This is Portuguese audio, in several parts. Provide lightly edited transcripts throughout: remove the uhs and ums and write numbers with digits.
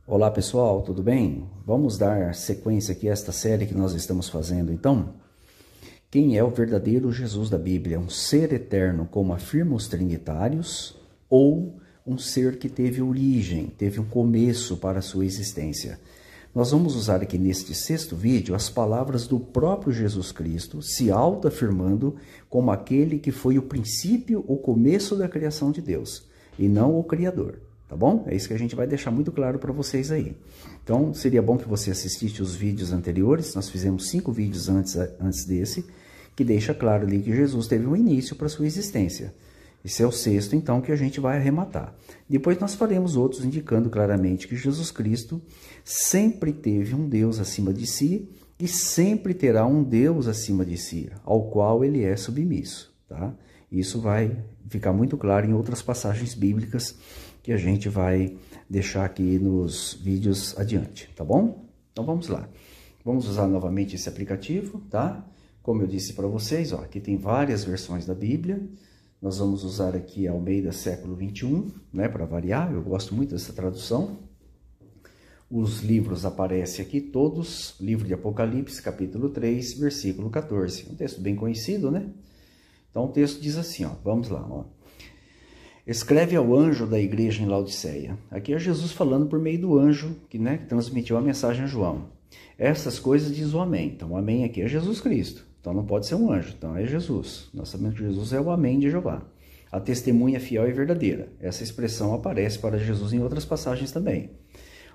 Olá pessoal, tudo bem? Vamos dar sequência aqui a esta série que nós estamos fazendo então. Quem é o verdadeiro Jesus da Bíblia? Um ser eterno, como afirmam os trinitários, ou um ser que teve origem, teve um começo para a sua existência? Nós vamos usar aqui neste sexto vídeo as palavras do próprio Jesus Cristo, se autoafirmando como aquele que foi o princípio, o começo da criação de Deus, e não o Criador. Tá bom? É isso que a gente vai deixar muito claro para vocês aí. Então, seria bom que você assistisse os vídeos anteriores. Nós fizemos 5 vídeos antes desse, que deixa claro ali que Jesus teve um início para sua existência. Esse é o sexto, então, que a gente vai arrematar. Depois nós faremos outros indicando claramente que Jesus Cristo sempre teve um Deus acima de si e sempre terá um Deus acima de si, ao qual ele é submisso, tá? Isso vai ficar muito claro em outras passagens bíblicas que a gente vai deixar aqui nos vídeos adiante, tá bom? Então vamos lá. Vamos usar novamente esse aplicativo, tá? Como eu disse para vocês, ó, aqui tem várias versões da Bíblia. Nós vamos usar aqui a Almeida século 21, né, para variar. Eu gosto muito dessa tradução. Os livros aparecem aqui todos, livro de Apocalipse, capítulo 3, versículo 14. Um texto bem conhecido, né? Então o texto diz assim, ó, vamos lá, ó. Escreve ao anjo da igreja em Laodiceia. Aqui é Jesus falando por meio do anjo que transmitiu a mensagem a João. Essas coisas diz o amém. Então o amém aqui é Jesus Cristo. Então não pode ser um anjo, então é Jesus. Nós sabemos que Jesus é o amém de Jeová. A testemunha fiel e verdadeira. Essa expressão aparece para Jesus em outras passagens também.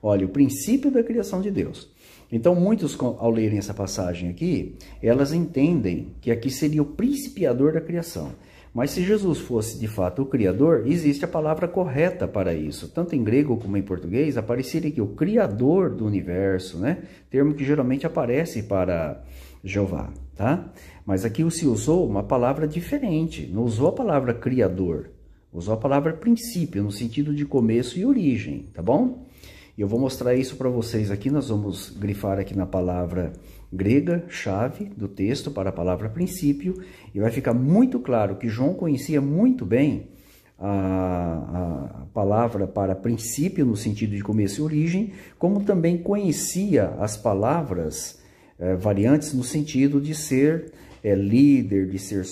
Olha, o princípio da criação de Deus. Então muitos, ao lerem essa passagem aqui, elas entendem que aqui seria o principiador da criação. Mas se Jesus fosse de fato o Criador, existe a palavra correta para isso. Tanto em grego como em português, apareceria aqui o Criador do universo, né? Termo que geralmente aparece para Jeová, tá? Mas aqui se usou uma palavra diferente. Não usou a palavra Criador, usou a palavra princípio, no sentido de começo e origem, tá bom? E eu vou mostrar isso para vocês aqui. Nós vamos grifar aqui na palavra grega, chave do texto para a palavra princípio, e vai ficar muito claro que João conhecia muito bem a palavra para princípio, no sentido de começo e origem, como também conhecia as palavras variantes no sentido de ser líder, de ser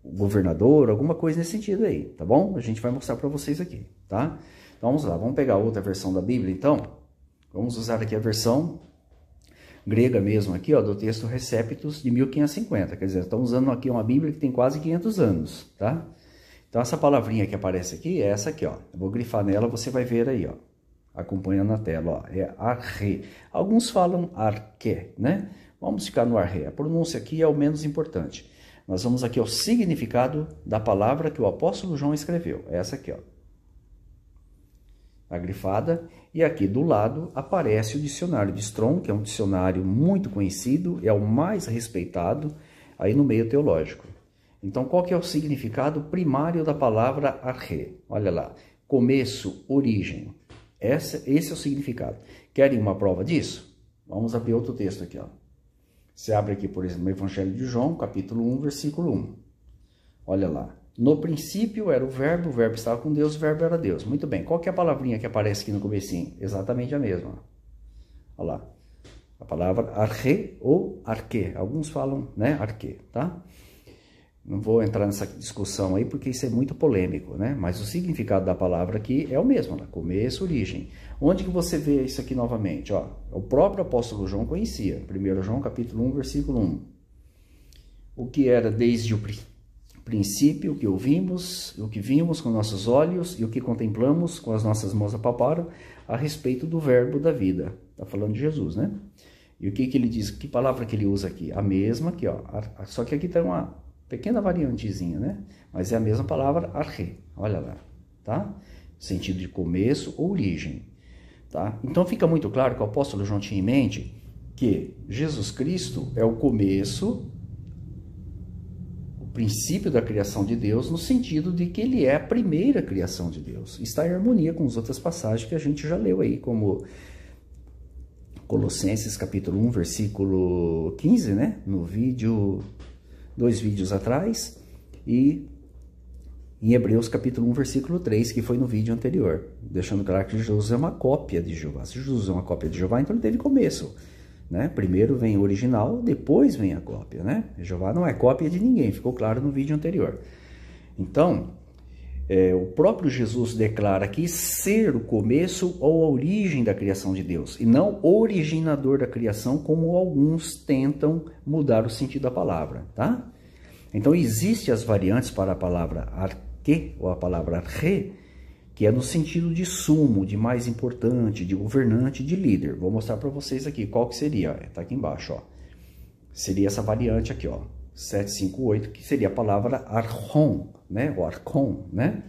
governador, alguma coisa nesse sentido aí, tá bom? A gente vai mostrar para vocês aqui, tá? Então vamos lá, vamos pegar outra versão da Bíblia então. Vamos usar aqui a versão grega mesmo aqui, ó, do texto Receptus de 1550, quer dizer, estamos usando aqui uma Bíblia que tem quase 500 anos, tá? Então essa palavrinha que aparece aqui é essa aqui, ó. Eu vou grifar nela, você vai ver aí, ó, acompanhando na tela, ó, é arre. Alguns falam arque, né? Vamos ficar no arre. A pronúncia aqui é o menos importante. Nós vamos aqui ao significado da palavra que o apóstolo João escreveu. É essa aqui, ó. A grifada, e aqui do lado aparece o dicionário de Strong, que é um dicionário muito conhecido, é o mais respeitado aí no meio teológico. Então, qual que é o significado primário da palavra arre? Olha lá, começo, origem. Esse é o significado. Querem uma prova disso? Vamos abrir outro texto aqui, ó. Você abre aqui, por exemplo, o Evangelho de João, capítulo 1, versículo 1. Olha lá. No princípio era o verbo estava com Deus, o verbo era Deus. Muito bem, qual que é a palavrinha que aparece aqui no comecinho? Exatamente a mesma. Olha lá, a palavra arche ou arque. Alguns falam, né, arque, tá? Não vou entrar nessa discussão aí, porque isso é muito polêmico, né? Mas o significado da palavra aqui é o mesmo, né? Começo, origem. Onde que você vê isso aqui novamente? Ó, o próprio apóstolo João conhecia. 1 João, capítulo 1, versículo 1. O que era desde o princípio, o que ouvimos, o que vimos com nossos olhos e o que contemplamos com as nossas mãos apalparam a respeito do verbo da vida. Está falando de Jesus, né? E o que ele diz? Que palavra que ele usa aqui? A mesma aqui, ó. Só que aqui tem uma pequena variantezinha, né? Mas é a mesma palavra arre. Olha lá, tá? Sentido de começo ou origem, tá? Então fica muito claro que o apóstolo João tinha em mente que Jesus Cristo é o começo, princípio da criação de Deus, no sentido de que ele é a primeira criação de Deus. Está em harmonia com as outras passagens que a gente já leu aí, como Colossenses capítulo 1, versículo 15, né? No vídeo, 2 vídeos atrás, e em Hebreus capítulo 1, versículo 3, que foi no vídeo anterior, deixando claro que Jesus é uma cópia de Jeová. Se Jesus é uma cópia de Jeová, então ele teve começo, né? Primeiro vem o original, depois vem a cópia, né? Jeová não é cópia de ninguém, ficou claro no vídeo anterior. Então, o próprio Jesus declara aqui ser o começo ou a origem da criação de Deus, e não originador da criação, como alguns tentam mudar o sentido da palavra, tá? Então, existem as variantes para a palavra arque, ou a palavra arche, que é no sentido de sumo, de mais importante, de governante, de líder. Vou mostrar para vocês aqui qual que seria. Está aqui embaixo, ó. Seria essa variante aqui, ó, 758, que seria a palavra archon, né? O archon, né?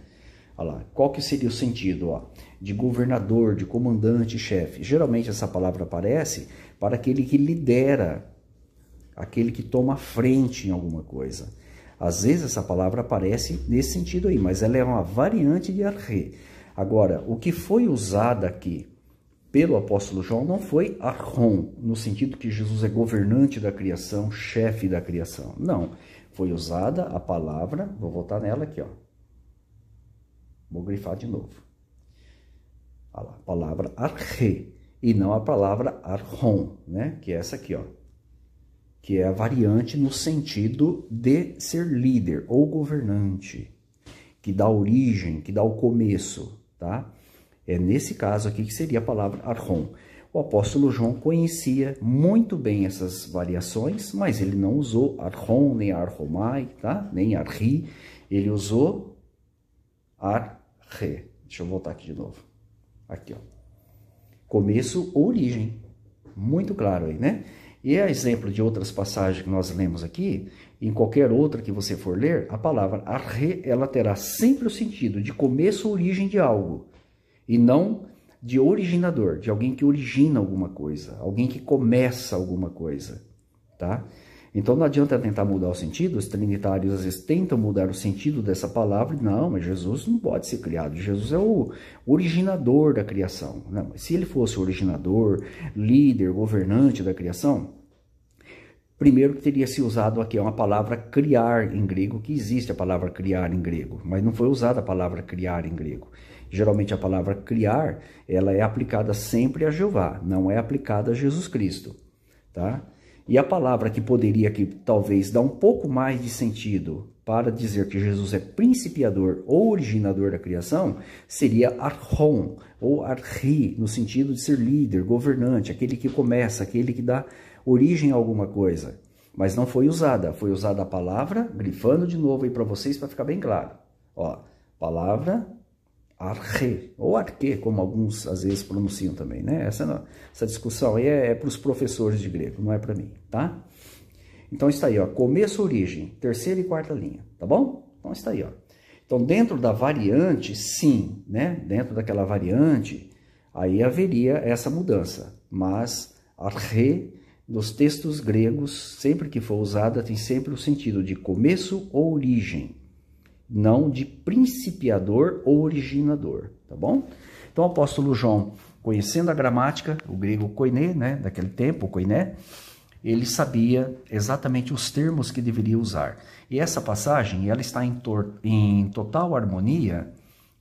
Olha lá. Qual que seria o sentido, ó? De governador, de comandante, chefe. Geralmente essa palavra aparece para aquele que lidera, aquele que toma frente em alguma coisa. Às vezes essa palavra aparece nesse sentido aí, mas ela é uma variante de arche. Agora, o que foi usado aqui pelo apóstolo João não foi archon, no sentido que Jesus é governante da criação, chefe da criação. Não, foi usada a palavra, vou voltar nela aqui, ó. Vou grifar de novo. Olha lá, a palavra arche, e não a palavra archon, né? Que é essa aqui, ó. Que é a variante no sentido de ser líder ou governante, que dá origem, que dá o começo, tá? É nesse caso aqui que seria a palavra archon. O apóstolo João conhecia muito bem essas variações, mas ele não usou archon, nem archomai, tá? Nem archi, ele usou arche. Deixa eu voltar aqui de novo. Aqui, ó. Começo ou origem. Muito claro aí, né? E a exemplo de outras passagens que nós lemos aqui, em qualquer outra que você for ler, a palavra arche, ela terá sempre o sentido de começo ou origem de algo, e não de originador, de alguém que origina alguma coisa, alguém que começa alguma coisa, tá? Então não adianta tentar mudar o sentido, os trinitários às vezes tentam mudar o sentido dessa palavra, não, mas Jesus não pode ser criado, Jesus é o originador da criação. Não, mas se ele fosse o originador, líder, governante da criação, primeiro que teria se usado aqui uma palavra criar em grego, que existe a palavra criar em grego, mas não foi usada a palavra criar em grego. Geralmente a palavra criar, ela é aplicada sempre a Jeová, não é aplicada a Jesus Cristo, tá? E a palavra que poderia aqui talvez dar um pouco mais de sentido para dizer que Jesus é principiador ou originador da criação, seria archon ou archi, no sentido de ser líder, governante, aquele que começa, aquele que dá origem a alguma coisa. Mas não foi usada a palavra, grifando de novo aí para vocês para ficar bem claro. Ó, palavra arche, ou arque, como alguns às vezes pronunciam também, né? Essa discussão aí é para os professores de grego, não é para mim, tá? Então está aí, ó, começo, origem, terceira e quarta linha, tá bom? Então está aí, ó. Então dentro da variante, sim, né? Dentro daquela variante, aí haveria essa mudança, mas arche, nos textos gregos, sempre que for usada, tem sempre o sentido de começo ou origem, não de principiador ou originador, tá bom? Então o apóstolo João, conhecendo a gramática, o grego koiné, né, daquele tempo, koiné, ele sabia exatamente os termos que deveria usar. E essa passagem, ela está em total harmonia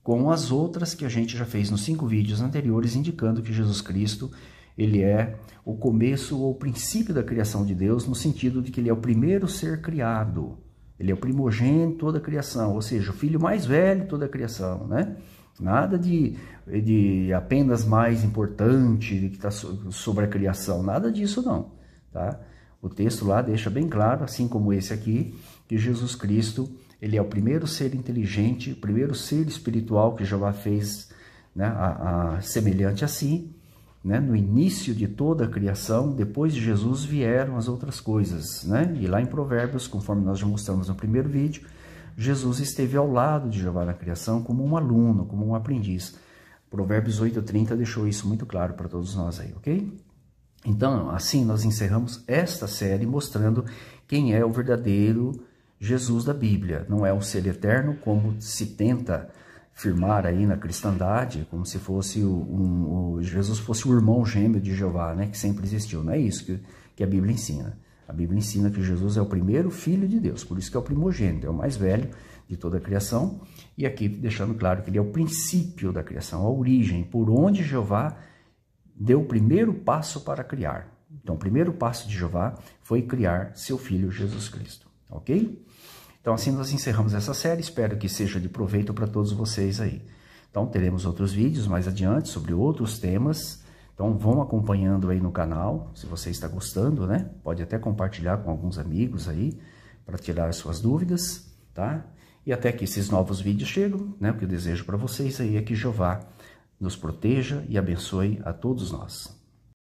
com as outras que a gente já fez nos 5 vídeos anteriores, indicando que Jesus Cristo, ele é o começo ou o princípio da criação de Deus, no sentido de que ele é o primeiro ser criado. Ele é o primogênito da criação, ou seja, o filho mais velho de toda a criação, né? Nada de apenas mais importante, que está sobre a criação, nada disso não, tá? O texto lá deixa bem claro, assim como esse aqui, que Jesus Cristo, ele é o primeiro ser inteligente, o primeiro ser espiritual que Jeová fez, né, semelhante a si, né? No início de toda a criação, depois de Jesus vieram as outras coisas, né? E lá em Provérbios, conforme nós já mostramos no primeiro vídeo, Jesus esteve ao lado de Jeová na criação como um aluno, como um aprendiz. Provérbios 8:30 deixou isso muito claro para todos nós aí, ok? Então, assim nós encerramos esta série mostrando quem é o verdadeiro Jesus da Bíblia. Não é o ser eterno, como se tenta firmar aí na cristandade, como se fosse Jesus fosse o irmão gêmeo de Jeová, né, que sempre existiu. Não é isso que a Bíblia ensina. A Bíblia ensina que Jesus é o primeiro filho de Deus, por isso que é o primogênito, é o mais velho de toda a criação, e aqui deixando claro que ele é o princípio da criação, a origem, por onde Jeová deu o primeiro passo para criar. Então, o primeiro passo de Jeová foi criar seu Filho Jesus Cristo, ok? Então, assim nós encerramos essa série, espero que seja de proveito para todos vocês aí. Então, teremos outros vídeos mais adiante sobre outros temas. Então, vão acompanhando aí no canal, se você está gostando, né? Pode até compartilhar com alguns amigos aí, para tirar as suas dúvidas, tá? E até que esses novos vídeos chegam, né? O que eu desejo para vocês aí é que Jeová nos proteja e abençoe a todos nós.